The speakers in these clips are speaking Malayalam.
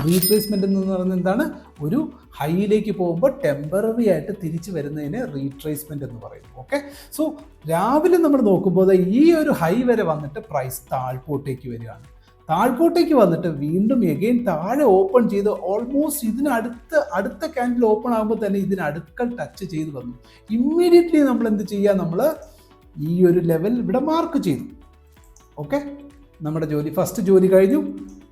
റീട്രേസ്മെൻ്റ് എന്ന് പറയുന്നത് എന്താണ്? ഒരു ഹൈയിലേക്ക് പോകുമ്പോൾ ടെമ്പററി ആയിട്ട് തിരിച്ചു വരുന്നതിന് റീട്രേസ്മെൻ്റ് എന്ന് പറയുന്നു. ഓക്കെ, സോ രാവിലെ നമ്മൾ നോക്കുമ്പോൾ ഈ ഒരു ഹൈ വരെ വന്നിട്ട് പ്രൈസ് താഴ്പോട്ടേക്ക് വരികയാണ്. താഴ്പോട്ടേക്ക് വന്നിട്ട് വീണ്ടും എഗെയിൻ താഴെ ഓപ്പൺ ചെയ്ത് ഓൾമോസ്റ്റ് അടുത്ത ക്യാൻഡിൽ ഓപ്പൺ ആകുമ്പോൾ തന്നെ ഇതിനടുക്കൽ ടച്ച് ചെയ്ത് വന്നു. ഇമ്മീഡിയറ്റ്ലി നമ്മൾ എന്ത് ചെയ്യുക? നമ്മൾ ഈ ഒരു ലെവൽ ഇവിടെ മാർക്ക് ചെയ്തു. ഓക്കെ, നമ്മുടെ ഫസ്റ്റ് ജോലി കഴിഞ്ഞു.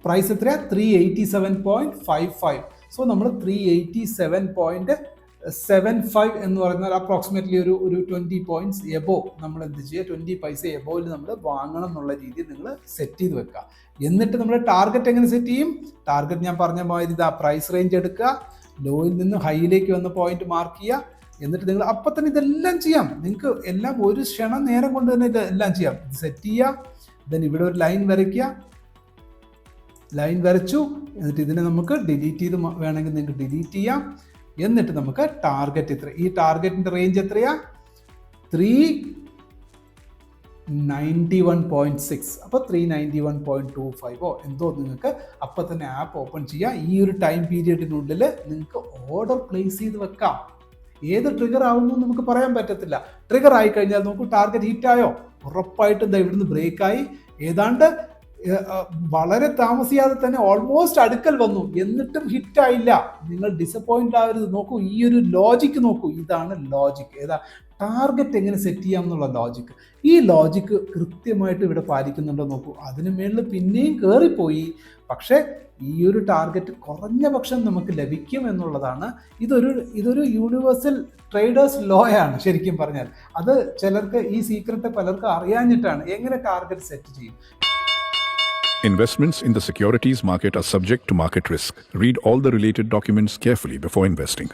പ്രൈസ് എത്രയാ? 387.55. സോ നമ്മൾ 387.75 എന്ന് പറയുന്നത് അപ്രോക്സിമേറ്റ്ലി ഒരു 20 പോയിന്റ്സ് എബോ നമ്മൾ എന്ത് ചെയ്യുക? 20 പൈസ എബോയിൽ നമ്മൾ വാങ്ങണം എന്നുള്ള രീതിയിൽ നിങ്ങൾ സെറ്റ് ചെയ്ത് വെക്കുക. എന്നിട്ട് നമ്മുടെ ടാർഗറ്റ് എങ്ങനെ സെറ്റ് ചെയ്യും? ടാർഗറ്റ് ഞാൻ പറഞ്ഞ മാതിരി ഇതാ പ്രൈസ് റേഞ്ച് എടുക്കുക, ലോയിൽ നിന്ന് ഹൈയിലേക്ക് വന്ന പോയിന്റ് മാർക്ക് ചെയ്യുക. എന്നിട്ട് നിങ്ങൾ അപ്പം തന്നെ ഇതെല്ലാം ചെയ്യാം. നിങ്ങൾക്ക് എല്ലാം ഒരു ക്ഷണം നേരം കൊണ്ട് തന്നെ ഇതെല്ലാം ചെയ്യാം. ഇത് സെറ്റ് ചെയ്യുക, ദെൻ ഇവിടെ ഒരു ലൈൻ വരയ്ക്കുക. ലൈൻ വരച്ചു, എന്നിട്ട് ഇതിനെ നമുക്ക് ഡിലീറ്റ് ചെയ്ത് വേണമെങ്കിൽ നിങ്ങൾക്ക് ഡിലീറ്റ് ചെയ്യാം. എന്നിട്ട് നമുക്ക് ടാർഗറ്റ് എത്ര, ഈ ടാർഗറ്റിന്റെ റേഞ്ച് എത്രയാ? 391.6. അപ്പോൾ 391.25 എന്തോ നിങ്ങൾക്ക് അപ്പം തന്നെ ആപ്പ് ഓപ്പൺ ചെയ്യുക. ഈ ഒരു ടൈം പീരിയഡിനുള്ളിൽ നിങ്ങൾക്ക് ഓർഡർ പ്ലേസ് ചെയ്ത് വെക്കാം. ഏത് ട്രിഗർ ആവുന്നു നമുക്ക് പറയാൻ പറ്റത്തില്ല. ട്രിഗർ ആയി കഴിഞ്ഞാൽ നോക്കൂ, ടാർഗറ്റ് ഹിറ്റായോ? ഉറപ്പായിട്ടും എന്താ ഇവിടുന്ന് ബ്രേക്കായി ഏതാണ്ട് വളരെ താമസിയാതെ തന്നെ ഓൾമോസ്റ്റ് അടുക്കൽ വന്നു, എന്നിട്ടും ഹിറ്റായില്ല. നിങ്ങൾ ഡിസപ്പോയിന്റ് ആവരുത്. നോക്കൂ, ഈ ഒരു ലോജിക്ക് നോക്കൂ. ഇതാണ് ലോജിക്ക്. ഏതാ? ടാർഗറ്റ് എങ്ങനെ സെറ്റ് ചെയ്യാം എന്നുള്ള ലോജിക്ക്. ഈ ലോജിക്ക് കൃത്യമായിട്ട് ഇവിടെ പാലിക്കുന്നുണ്ടോ നോക്കൂ. അതിന് മേളിൽ പിന്നെയും കയറിപ്പോയി. പക്ഷേ ഈ ഒരു ടാർഗറ്റ് കുറഞ്ഞ പക്ഷം നമുക്ക് ലഭിക്കും എന്നുള്ളതാണ്. ഇതൊരു യൂണിവേഴ്സൽ ട്രേഡേഴ്സ് ലോ ആണ് ശരിക്കും പറഞ്ഞാൽ. അത് ചിലർക്ക് ഈ സീക്രട്ട് പലർക്കും അറിയാഞ്ഞിട്ടാണ്. എങ്ങനെ ടാർഗറ്റ് സെറ്റ് ചെയ്യും? Investments in the securities market are subject to market risk. Read all the related documents carefully before investing.